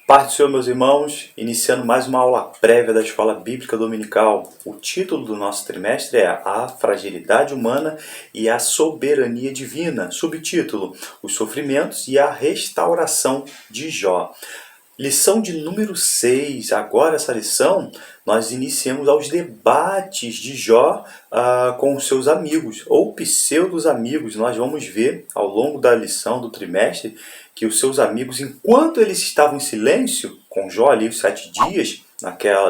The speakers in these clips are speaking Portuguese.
Paz do Senhor, meus irmãos, iniciando mais uma aula prévia da Escola Bíblica Dominical. O título do nosso trimestre é A Fragilidade Humana e a Soberania Divina. Subtítulo: Os Sofrimentos e a Restauração de Jó. Lição de número 6. Agora essa lição nós iniciamos aos debates de Jó com os seus amigos, ou pseudos amigos. Nós vamos ver ao longo da lição do trimestre que os seus amigos, enquanto eles estavam em silêncio, com Jó ali os 7 dias,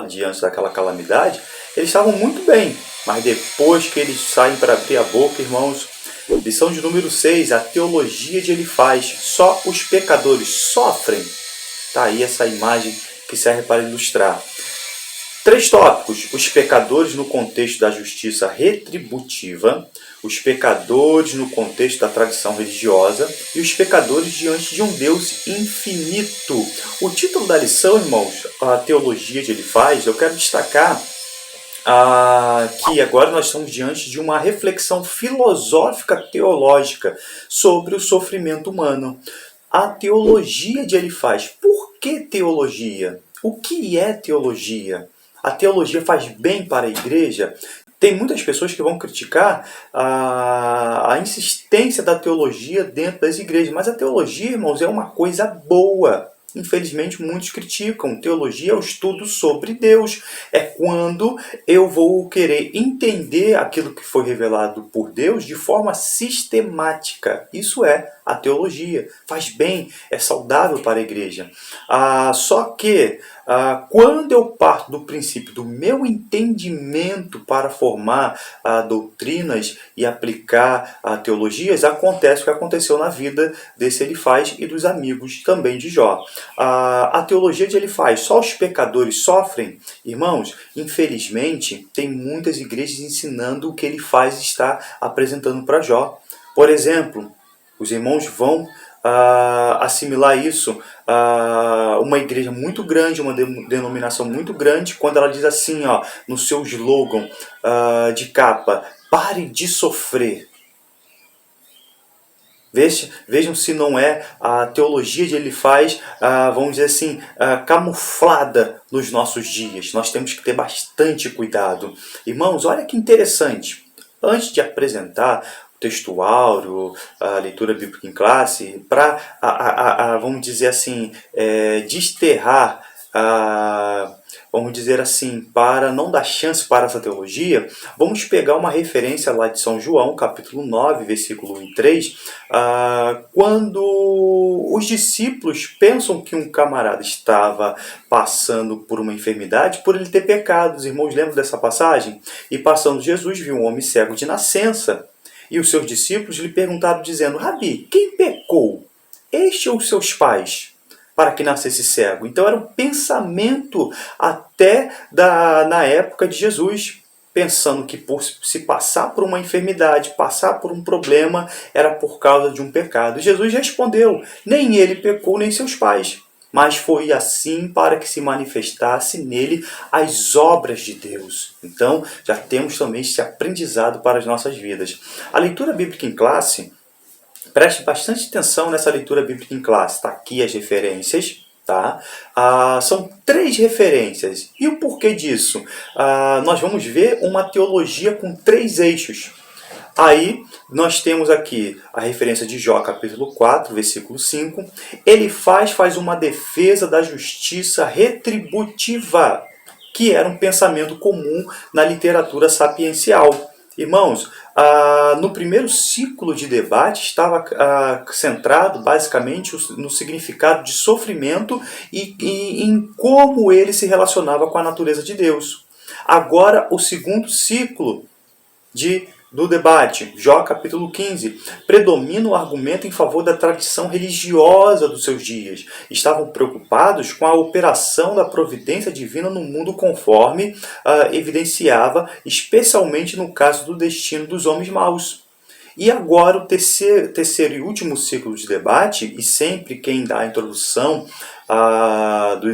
diante daquela calamidade, eles estavam muito bem. Mas depois que eles saem para abrir a boca, irmãos, lição de número 6, a teologia de Elifaz, só os pecadores sofrem. Está aí essa imagem que serve para ilustrar. 3 tópicos: os pecadores no contexto da justiça retributiva, os pecadores no contexto da tradição religiosa e os pecadores diante de um Deus infinito. O título da lição, irmãos, a teologia de Elifaz, eu quero destacar que agora nós estamos diante de uma reflexão filosófica teológica sobre o sofrimento humano. A teologia de Elifaz. Por que teologia? O que é teologia? A teologia faz bem para a igreja? Tem muitas pessoas que vão criticar a insistência da teologia dentro das igrejas, mas a teologia, irmãos, é uma coisa boa. Infelizmente, muitos criticam. Teologia é o estudo sobre Deus. É quando eu vou querer entender aquilo que foi revelado por Deus de forma sistemática. Isso é a teologia. Faz bem, é saudável para a igreja. Só que quando eu parto do princípio do meu entendimento para formar doutrinas e aplicar teologias, acontece o que aconteceu na vida desse Elifaz e dos amigos também de Jó. A teologia de Elifaz, só os pecadores sofrem? Irmãos, infelizmente, tem muitas igrejas ensinando o que Elifaz está apresentando para Jó. Por exemplo, os irmãos vão assimilar isso uma igreja muito grande, uma denominação muito grande, quando ela diz assim, no seu slogan de capa: pare de sofrer. Vejam se não é a teologia de Elifaz, vamos dizer assim, camuflada nos nossos dias. Nós temos que ter bastante cuidado. Irmãos, olha que interessante. Antes de apresentar o texto áureo, a leitura bíblica em classe, para, vamos dizer assim, desterrar, vamos dizer assim, para não dar chance para essa teologia, vamos pegar uma referência lá de São João, capítulo 9, versículo 1 e 3, quando os discípulos pensam que um camarada estava passando por uma enfermidade por ele ter pecado. Os irmãos lembram dessa passagem? E passando Jesus viu um homem cego de nascença, e os seus discípulos lhe perguntaram dizendo: Rabi, quem pecou, este ou seus pais, para que nascesse cego? Então era um pensamento até na época de Jesus, pensando que por se passar por uma enfermidade, passar por um problema, era por causa de um pecado. E Jesus respondeu: nem ele pecou, nem seus pais, mas foi assim para que se manifestasse nele as obras de Deus. Então já temos também esse aprendizado para as nossas vidas. A leitura bíblica em classe, preste bastante atenção nessa leitura bíblica em classe. Está aqui as referências. Tá? São 3 referências. E o porquê disso? Nós vamos ver uma teologia com 3 eixos. Aí nós temos aqui a referência de Jó, capítulo 4, versículo 5. Faz uma defesa da justiça retributiva, que era um pensamento comum na literatura sapiencial. Irmãos, no primeiro ciclo de debate estava centrado basicamente no significado de sofrimento e em como ele se relacionava com a natureza de Deus. Agora, o segundo ciclo do debate, Jó capítulo 15, predomina o argumento em favor da tradição religiosa dos seus dias. Estavam preocupados com a operação da providência divina no mundo, conforme evidenciava, especialmente no caso do destino dos homens maus. E agora o terceiro e último ciclo de debate, e sempre quem dá a introdução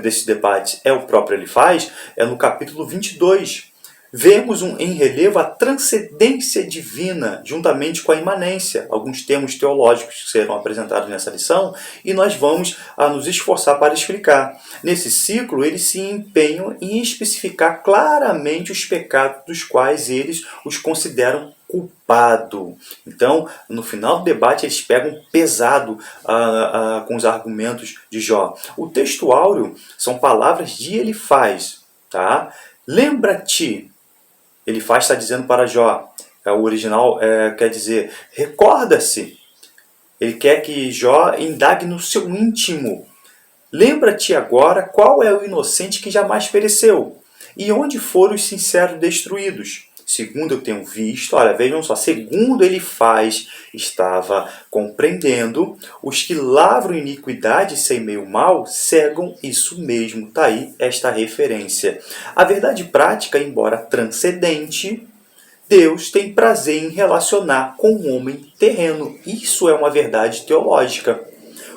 desse debate é o próprio Elifaz, é no capítulo 22. Vemos em relevo a transcendência divina, juntamente com a imanência, alguns termos teológicos que serão apresentados nessa lição, e nós vamos nos esforçar para explicar. Nesse ciclo, eles se empenham em especificar claramente os pecados dos quais eles os consideram culpado. Então, no final do debate, eles pegam pesado com os argumentos de Jó. O texto áureo são palavras de Elifaz, tá? Lembra-te. Elifaz está dizendo para Jó, o original quer dizer, recorda-se. Ele quer que Jó indague no seu íntimo. Lembra-te agora qual é o inocente que jamais pereceu, e onde foram os sinceros destruídos. Segundo eu tenho visto, olha, vejam só, segundo Elifaz estava compreendendo, os que lavram iniquidade sem meio mal, cegam isso mesmo. Está aí esta referência. A verdade prática, embora transcendente, Deus tem prazer em relacionar com o homem terreno. Isso é uma verdade teológica.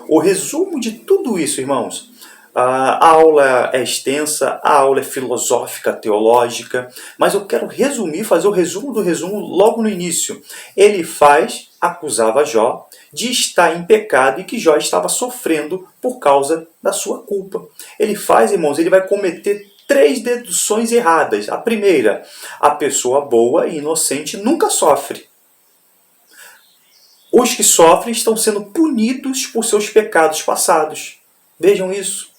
O resumo de tudo isso, irmãos, a aula é extensa, a aula é filosófica, teológica, mas eu quero resumir, fazer o resumo do resumo logo no início. Elifaz acusava Jó de estar em pecado e que Jó estava sofrendo por causa da sua culpa. Elifaz, irmãos, ele vai cometer 3 deduções erradas. A primeira, a pessoa boa e inocente nunca sofre. Os que sofrem estão sendo punidos por seus pecados passados. Vejam isso.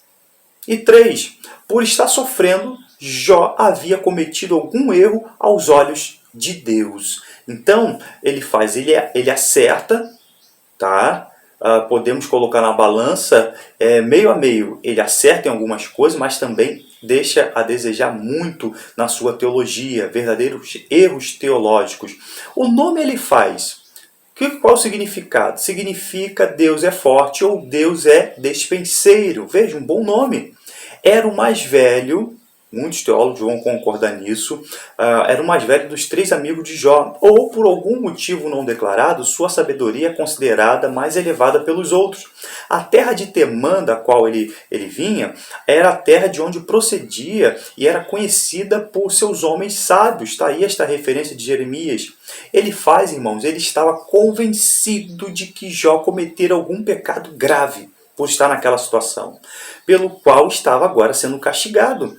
E 3, por estar sofrendo, Jó havia cometido algum erro aos olhos de Deus. Então, ele acerta, tá? Podemos colocar na balança meio a meio. Ele acerta em algumas coisas, mas também deixa a desejar muito na sua teologia, verdadeiros erros teológicos. O nome Elifaz, qual o significado? Significa Deus é forte ou Deus é despenseiro. Veja, um bom nome. Era o mais velho, muitos teólogos vão concordar nisso, era o mais velho dos 3 amigos de Jó, ou por algum motivo não declarado, sua sabedoria é considerada mais elevada pelos outros. A terra de Temã, da qual ele vinha, era a terra de onde procedia e era conhecida por seus homens sábios. Está aí esta referência de Jeremias. Elifaz, irmãos, ele estava convencido de que Jó cometera algum pecado grave por estar naquela situação, pelo qual estava agora sendo castigado.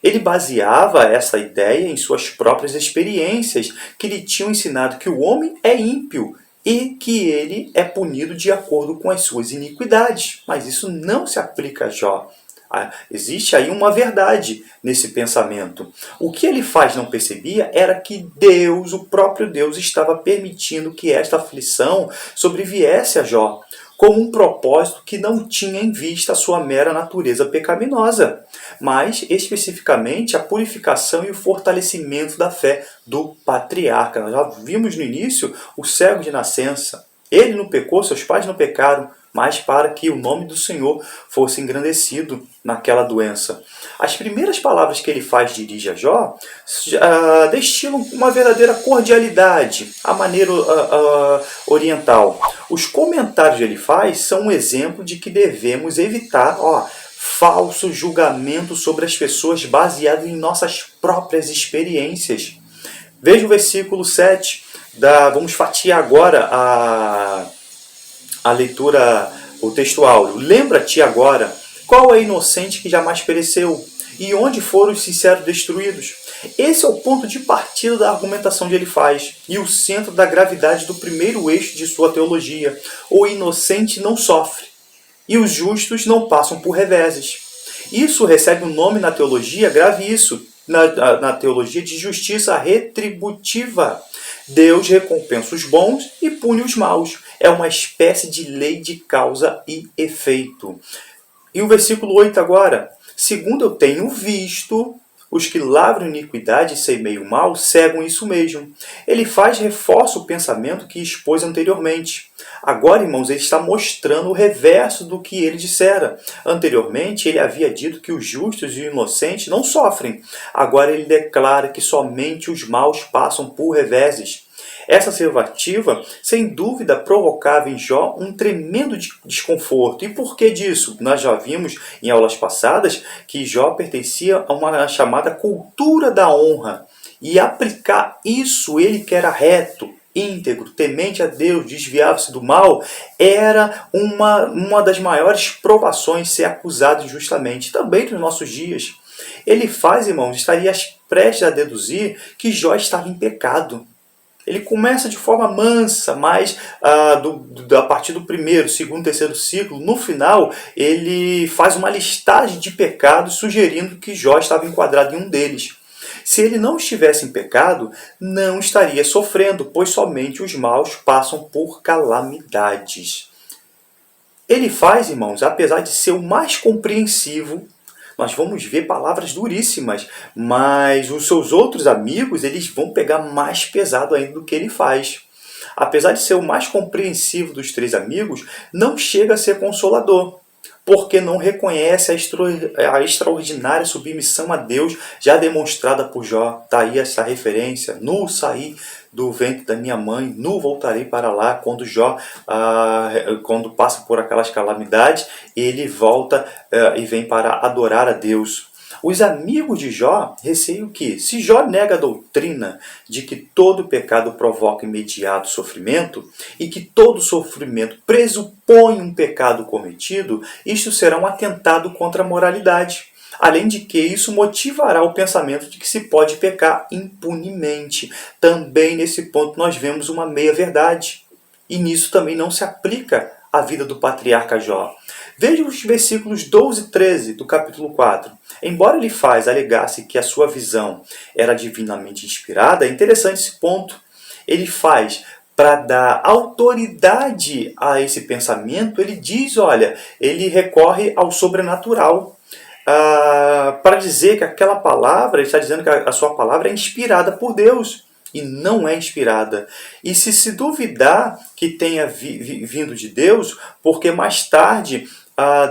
Ele baseava essa ideia em suas próprias experiências, que lhe tinham ensinado que o homem é ímpio e que ele é punido de acordo com as suas iniquidades. Mas isso não se aplica a Jó. Existe aí uma verdade nesse pensamento. O que Elifaz não percebia era que Deus, o próprio Deus, estava permitindo que esta aflição sobreviesse a Jó, com um propósito que não tinha em vista a sua mera natureza pecaminosa, mas especificamente a purificação e o fortalecimento da fé do patriarca. Nós já vimos no início o cego de nascença. Ele não pecou, seus pais não pecaram, mas para que o nome do Senhor fosse engrandecido naquela doença. As primeiras palavras que Elifaz dirige a Jó destilam uma verdadeira cordialidade, a maneira oriental. Os comentários de Elifaz são um exemplo de que devemos evitar falso julgamento sobre as pessoas baseado em nossas próprias experiências. Veja o versículo 7. Vamos fatiar agora a leitura, o texto áureo. Lembra-te agora qual é o inocente que jamais pereceu e onde foram os sinceros destruídos. Esse é o ponto de partida da argumentação de Elifaz e o centro da gravidade do primeiro eixo de sua teologia. O inocente não sofre e os justos não passam por reveses. Isso recebe um nome na teologia, grave isso, na teologia de justiça retributiva. Deus recompensa os bons e pune os maus. É uma espécie de lei de causa e efeito. E o versículo 8 agora. Segundo eu tenho visto, os que lavram iniquidade e semeiam mal, cegam isso mesmo. Reforça o pensamento que expôs anteriormente. Agora, irmãos, ele está mostrando o reverso do que ele dissera. Anteriormente, ele havia dito que os justos e os inocentes não sofrem. Agora ele declara que somente os maus passam por reveses. Essa afirmativa, sem dúvida, provocava em Jó um tremendo desconforto. E por que disso? Nós já vimos em aulas passadas que Jó pertencia a uma chamada cultura da honra. e aplicar isso, ele que era reto, íntegro, temente a Deus, desviava-se do mal, era uma das maiores provações ser acusado injustamente, também nos nossos dias. Ele faz, irmãos, estaria prestes a deduzir que Jó estava em pecado. Ele começa de forma mansa, mas a partir do primeiro, segundo, terceiro ciclo, no final, ele faz uma listagem de pecados, sugerindo que Jó estava enquadrado em um deles. Se ele não estivesse em pecado, não estaria sofrendo, pois somente os maus passam por calamidades. Ele faz, irmãos, apesar de ser o mais compreensivo, nós vamos ver palavras duríssimas, mas os seus outros amigos, eles vão pegar mais pesado ainda do que ele faz. Apesar de ser o mais compreensivo dos três amigos, não chega a ser consolador, porque não reconhece a extraordinária submissão a Deus já demonstrada por Jó. Está aí essa referência: nu saí do ventre da minha mãe, nu voltarei para lá. Quando Jó, quando passa por aquelas calamidades, ele volta e vem para adorar a Deus. Os amigos de Jó receiam que, se Jó nega a doutrina de que todo pecado provoca imediato sofrimento e que todo sofrimento pressupõe um pecado cometido, isto será um atentado contra a moralidade. Além de que isso motivará o pensamento de que se pode pecar impunemente. Também nesse ponto nós vemos uma meia-verdade. E nisso também não se aplica a vida do patriarca Jó. Veja os versículos 12 e 13 do capítulo 4. Embora ele alegasse que a sua visão era divinamente inspirada, é interessante esse ponto. Ele faz para dar autoridade a esse pensamento, ele diz, olha, ele recorre ao sobrenatural. Para dizer que aquela palavra, ele está dizendo que a sua palavra é inspirada por Deus. E não é inspirada. E se duvidar que tenha vindo de Deus, porque mais tarde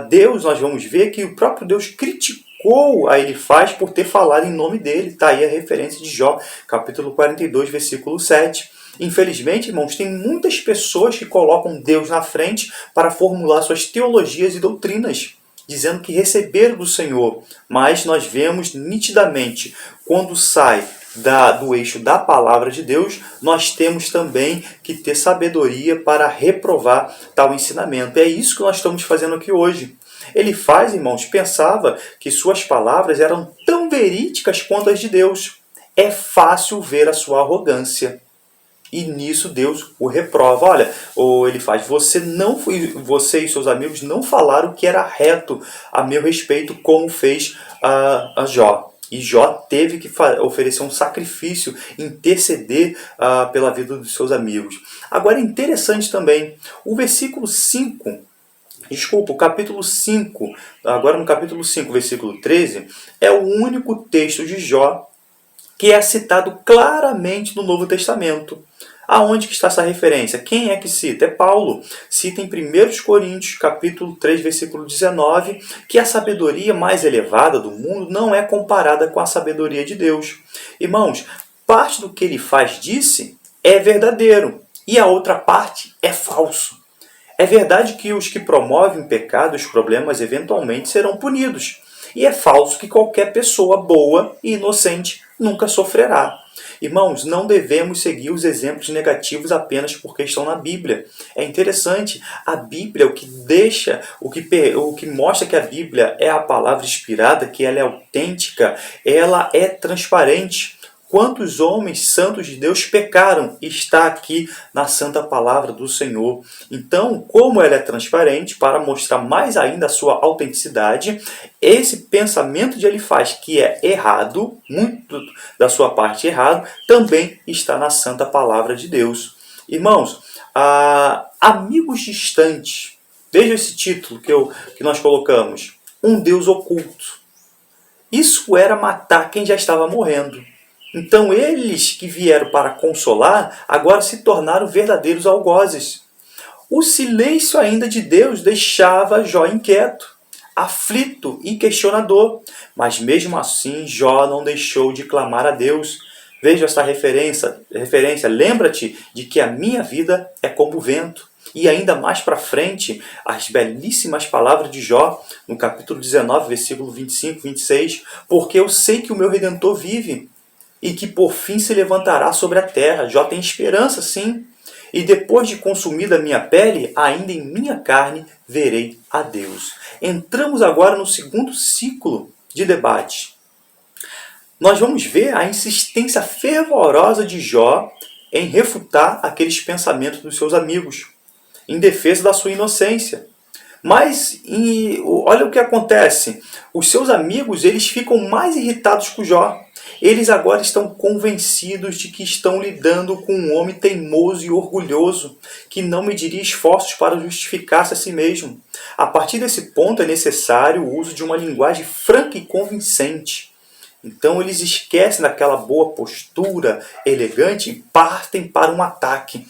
Deus, nós vamos ver que o próprio Deus criticou a Elifaz por ter falado em nome dele. Está aí a referência de Jó, capítulo 42, versículo 7. Infelizmente, irmãos, tem muitas pessoas que colocam Deus na frente para formular suas teologias e doutrinas, dizendo que receberam do Senhor. Mas nós vemos nitidamente, quando sai do eixo da palavra de Deus, nós temos também que ter sabedoria para reprovar tal ensinamento. É isso que nós estamos fazendo aqui hoje. Elifaz, irmãos, pensava que suas palavras eram tão verídicas quanto as de Deus. É fácil ver a sua arrogância. E nisso Deus o reprova. Olha, Elifaz, você e seus amigos não falaram o que era reto a meu respeito, como fez a Jó. E Jó teve que oferecer um sacrifício, interceder pela vida dos seus amigos. Agora é interessante também, o capítulo 5, agora no capítulo 5, versículo 13, é o único texto de Jó que é citado claramente no Novo Testamento. Aonde que está essa referência? Quem é que cita? É Paulo. Cita em 1 Coríntios, capítulo 3, versículo 19, que a sabedoria mais elevada do mundo não é comparada com a sabedoria de Deus. Irmãos, parte do que Elifaz disse é verdadeiro e a outra parte é falso. É verdade que os que promovem pecado, os problemas eventualmente serão punidos. E é falso que qualquer pessoa boa e inocente nunca sofrerá. Irmãos, não devemos seguir os exemplos negativos apenas porque estão na Bíblia. É interessante, a Bíblia, o que mostra que a Bíblia é a palavra inspirada, que ela é autêntica, ela é transparente. Quantos homens santos de Deus pecaram? Está aqui na santa palavra do Senhor. Então, como ela é transparente, para mostrar mais ainda a sua autenticidade, esse pensamento de Elifaz, que é errado, muito da sua parte errado, também está na santa palavra de Deus. Irmãos, amigos distantes, veja esse título que nós colocamos, um Deus oculto. Isso era matar quem já estava morrendo. Então eles que vieram para consolar, agora se tornaram verdadeiros algozes. O silêncio ainda de Deus deixava Jó inquieto, aflito e questionador. Mas mesmo assim Jó não deixou de clamar a Deus. Veja esta referência. Lembra-te de que a minha vida é como o vento. E ainda mais para frente, as belíssimas palavras de Jó, no capítulo 19, versículo 25, 26. Porque eu sei que o meu Redentor vive. e que por fim se levantará sobre a terra. Jó tem esperança, sim. E depois de consumida a minha pele, ainda em minha carne verei a Deus. Entramos agora no segundo ciclo de debate. Nós vamos ver a insistência fervorosa de Jó em refutar aqueles pensamentos dos seus amigos, em defesa da sua inocência. Mas olha o que acontece. Os seus amigos, eles ficam mais irritados com Jó. Eles agora estão convencidos de que estão lidando com um homem teimoso e orgulhoso, que não mediria esforços para justificar-se a si mesmo. A partir desse ponto é necessário o uso de uma linguagem franca e convincente. Então eles esquecem daquela boa postura elegante e partem para um ataque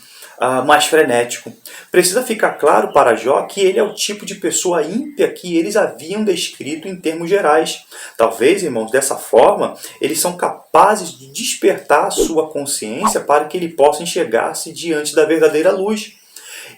mais frenético. Precisa ficar claro para Jó que ele é o tipo de pessoa ímpia que eles haviam descrito em termos gerais. Talvez, irmãos, dessa forma, eles são capazes de despertar a sua consciência para que ele possa enxergar-se diante da verdadeira luz.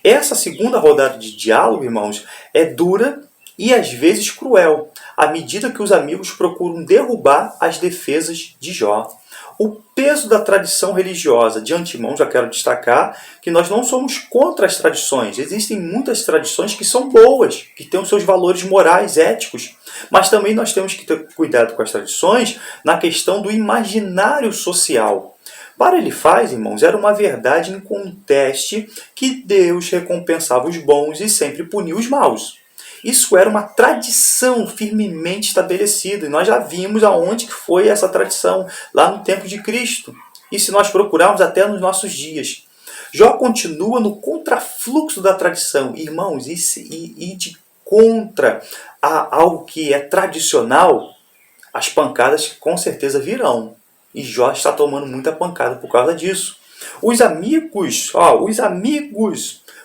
Essa segunda rodada de diálogo, irmãos, é dura e às vezes cruel, à medida que os amigos procuram derrubar as defesas de Jó. O peso da tradição religiosa. De antemão, já quero destacar que nós não somos contra as tradições. Existem muitas tradições que são boas, que têm os seus valores morais, éticos. Mas também nós temos que ter cuidado com as tradições na questão do imaginário social. Para Elifaz, irmãos, era uma verdade inconteste que Deus recompensava os bons e sempre punia os maus. Isso era uma tradição firmemente estabelecida. E nós já vimos aonde que foi essa tradição, lá no tempo de Cristo. E se nós procurarmos até nos nossos dias. Jó continua no contrafluxo da tradição. Irmãos, e de contra a algo que é tradicional, as pancadas com certeza virão. E Jó está tomando muita pancada por causa disso. Os amigos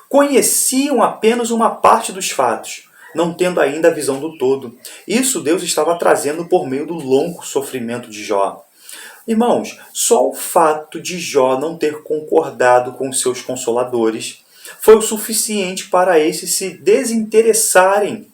conheciam apenas uma parte dos fatos, não tendo ainda a visão do todo. Isso Deus estava trazendo por meio do longo sofrimento de Jó. Irmãos, só o fato de Jó não ter concordado com seus consoladores foi o suficiente para esses se desinteressarem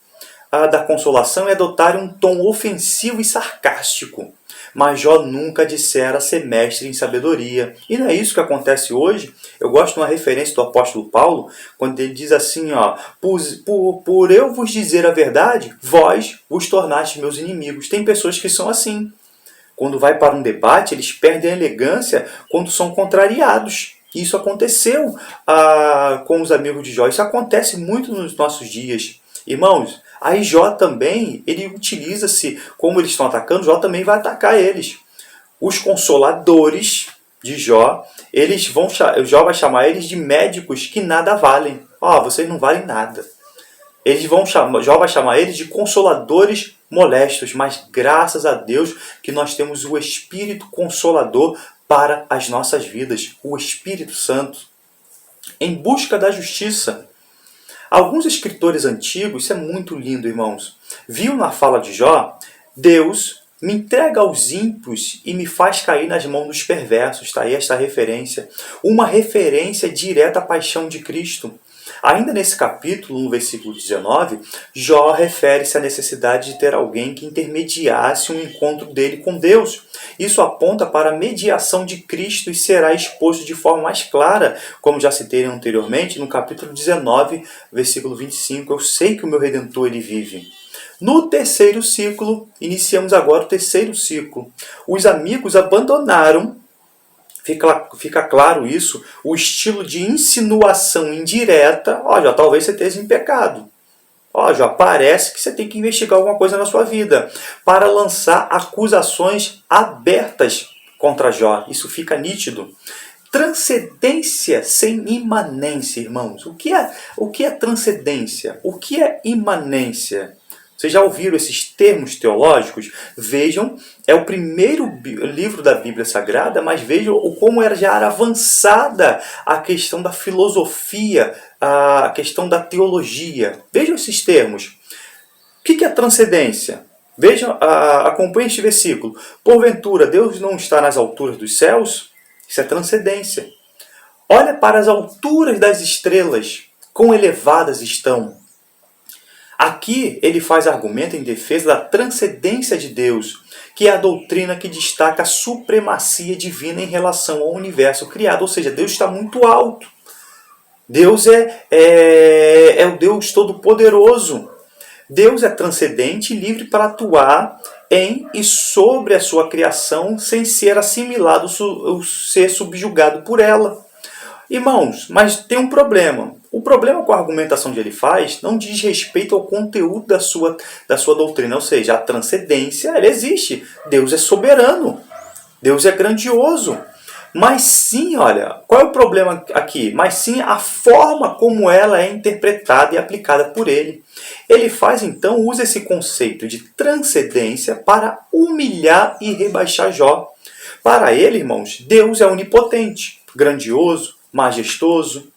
da consolação e adotarem um tom ofensivo e sarcástico. Mas Jó nunca dissera ser mestre em sabedoria. E não é isso que acontece hoje. Eu gosto de uma referência do apóstolo Paulo, quando ele diz assim, por eu vos dizer a verdade, vós vos tornaste meus inimigos. Tem pessoas que são assim. Quando vai para um debate, eles perdem a elegância quando são contrariados. Isso aconteceu com os amigos de Jó. Isso acontece muito nos nossos dias. Irmãos, aí Jó também, ele utiliza-se, como eles estão atacando, Jó também vai atacar eles. Os consoladores de Jó, Jó vai chamar eles de médicos que nada valem. Vocês não valem nada. Jó vai chamar eles de consoladores molestos, mas graças a Deus que nós temos o Espírito Consolador para as nossas vidas, o Espírito Santo. Em busca da justiça. Alguns escritores antigos, isso é muito lindo, irmãos, viam na fala de Jó, Deus me entrega aos ímpios e me faz cair nas mãos dos perversos. Está aí esta referência. Uma referência direta à paixão de Cristo. Ainda nesse capítulo, no versículo 19, Jó refere-se à necessidade de ter alguém que intermediasse um encontro dele com Deus. Isso aponta para a mediação de Cristo e será exposto de forma mais clara, como já citei anteriormente, no capítulo 19, versículo 25. Eu sei que o meu Redentor ele vive. No terceiro ciclo, iniciamos agora o terceiro ciclo. Os amigos abandonaram, fica claro isso, o estilo de insinuação indireta. Já talvez você esteja em pecado. Já parece que você tem que investigar alguma coisa na sua vida, para lançar acusações abertas contra Jó. Isso fica nítido. Transcendência sem imanência, irmãos. O que é transcendência? O que é imanência? Vocês já ouviram esses termos teológicos? Vejam, é o primeiro livro da Bíblia Sagrada, mas vejam como já era avançada a questão da filosofia, a questão da teologia. Vejam esses termos. O que é transcendência? Vejam, acompanhem este versículo. Porventura, Deus não está nas alturas dos céus? Isso é transcendência. Olha para as alturas das estrelas, quão elevadas estão. Aqui ele faz argumento em defesa da transcendência de Deus, que é a doutrina que destaca a supremacia divina em relação ao universo criado. Ou seja, Deus está muito alto. Deus é o Deus Todo-Poderoso. Deus é transcendente e livre para atuar em e sobre a sua criação sem ser assimilado ou ser subjugado por ela. Irmãos, mas tem um problema. O problema com a argumentação que ele faz não diz respeito ao conteúdo da sua doutrina, ou seja, a transcendência, ela existe. Deus é soberano. Deus é grandioso. Mas sim, olha, qual é o problema aqui? Mas sim a forma como ela é interpretada e aplicada por ele. Ele faz então, usa esse conceito de transcendência para humilhar e rebaixar Jó. Para ele, irmãos, Deus é onipotente, grandioso, majestoso,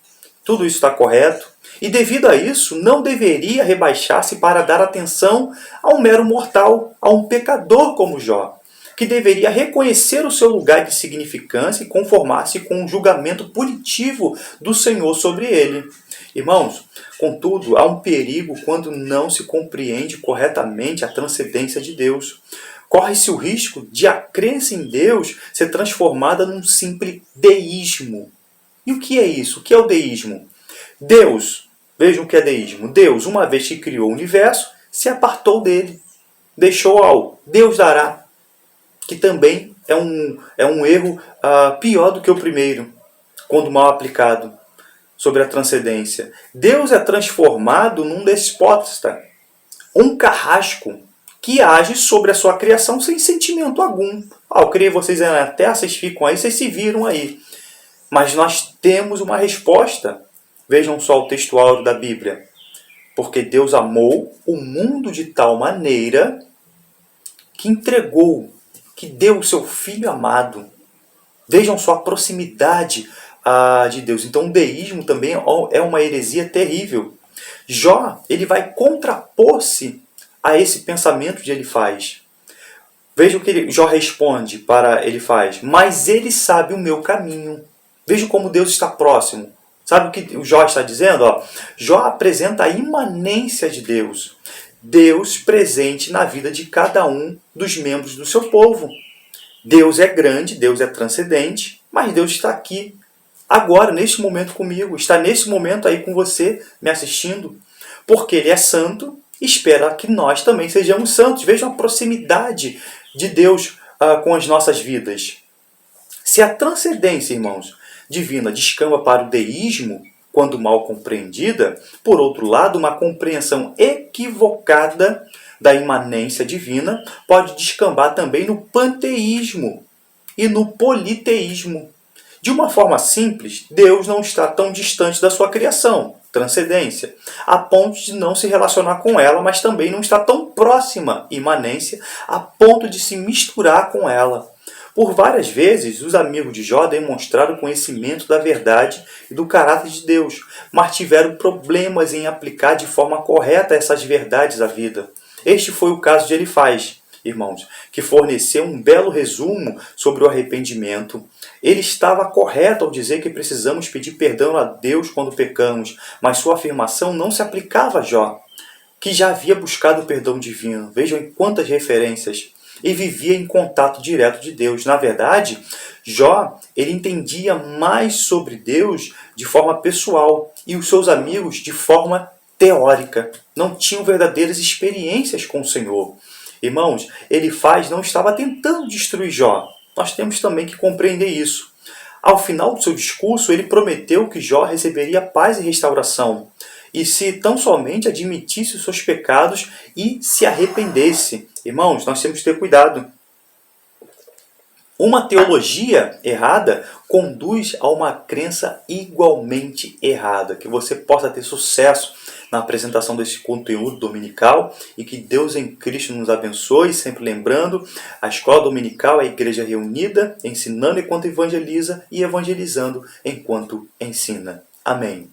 tudo isso está correto. E devido a isso, não deveria rebaixar-se para dar atenção a um mero mortal, a um pecador como Jó, que deveria reconhecer o seu lugar de significância e conformar-se com o julgamento punitivo do Senhor sobre ele. Irmãos, contudo, há um perigo quando não se compreende corretamente a transcendência de Deus. Corre-se o risco de a crença em Deus ser transformada num simples deísmo. E o que é isso? O que é o deísmo? Deus, vejam o que é deísmo. Deus, uma vez que criou o universo, se apartou dele. Deixou ao Deus dará, que também é um erro pior do que o primeiro, quando mal aplicado, sobre a transcendência. Deus é transformado num despota, um carrasco, que age sobre a sua criação sem sentimento algum. Eu criei vocês na terra, vocês ficam aí, vocês se viram aí. Mas nós temos uma resposta. Vejam só o texto áureo da Bíblia. Porque Deus amou o mundo de tal maneira que entregou, que deu o seu Filho amado. Vejam só a proximidade de Deus. Então o deísmo também é uma heresia terrível. Jó, ele vai contrapor-se a esse pensamento que ele faz. Veja o que Jó responde para ele faz. Mas ele sabe o meu caminho. Veja como Deus está próximo. Sabe o que o Jó está dizendo? Jó apresenta a imanência de Deus. Deus presente na vida de cada um dos membros do seu povo. Deus é grande, Deus é transcendente, mas Deus está aqui, agora, neste momento comigo. Está nesse momento aí com você, me assistindo. Porque Ele é santo, espera que nós também sejamos santos. Vejam a proximidade de Deus com as nossas vidas. Se a transcendência, irmãos, divina descamba para o deísmo, quando mal compreendida, por outro lado, uma compreensão equivocada da imanência divina pode descambar também no panteísmo e no politeísmo. De uma forma simples, Deus não está tão distante da sua criação, transcendência, a ponto de não se relacionar com ela, mas também não está tão próxima, imanência, a ponto de se misturar com ela. Por várias vezes, os amigos de Jó demonstraram conhecimento da verdade e do caráter de Deus, mas tiveram problemas em aplicar de forma correta essas verdades à vida. Este foi o caso de Elifaz, irmãos, que forneceu um belo resumo sobre o arrependimento. Ele estava correto ao dizer que precisamos pedir perdão a Deus quando pecamos, mas sua afirmação não se aplicava a Jó, que já havia buscado o perdão divino. Vejam em quantas referências. E vivia em contato direto de Deus. Na verdade, Jó, ele entendia mais sobre Deus de forma pessoal e os seus amigos de forma teórica. Não tinham verdadeiras experiências com o Senhor. Irmãos, Elifaz não estava tentando destruir Jó. Nós temos também que compreender isso. Ao final do seu discurso, ele prometeu que Jó receberia paz e restauração, e se tão somente admitisse os seus pecados e se arrependesse. Irmãos, nós temos que ter cuidado. Uma teologia errada conduz a uma crença igualmente errada. Que você possa ter sucesso na apresentação desse conteúdo dominical e que Deus em Cristo nos abençoe. Sempre lembrando, a escola dominical é a igreja reunida, ensinando enquanto evangeliza e evangelizando enquanto ensina. Amém.